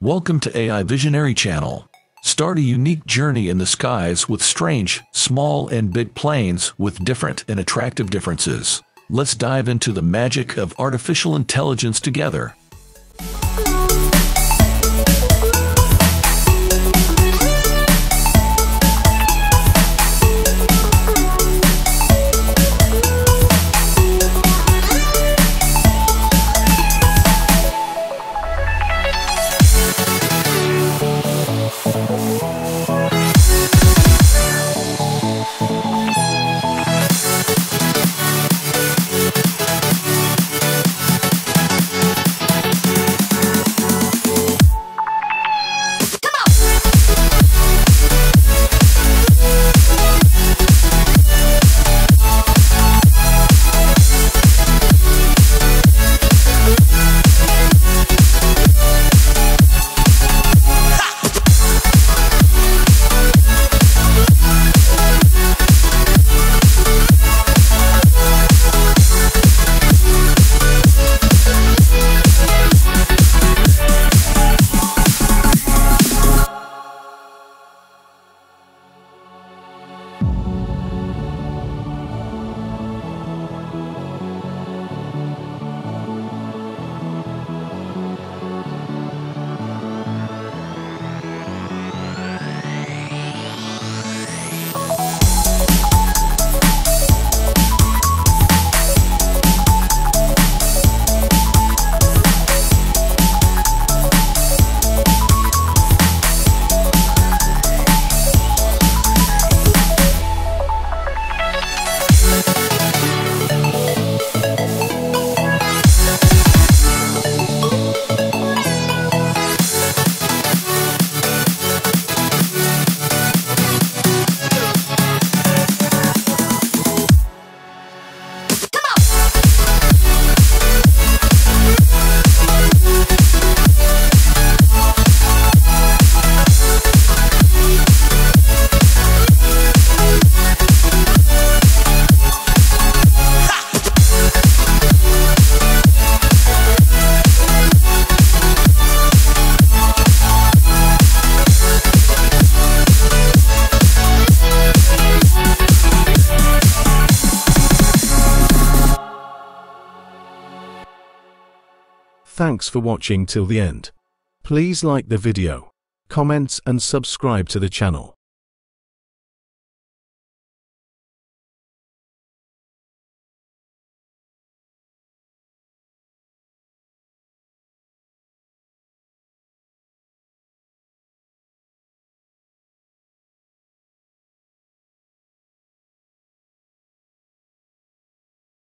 Welcome to AI Visionary Channel. Start a unique journey in the skies with strange, small and big planes with different and attractive differences. Let's dive into the magic of artificial intelligence together. Thanks for watching till the end. Please like the video, comments and subscribe to the channel.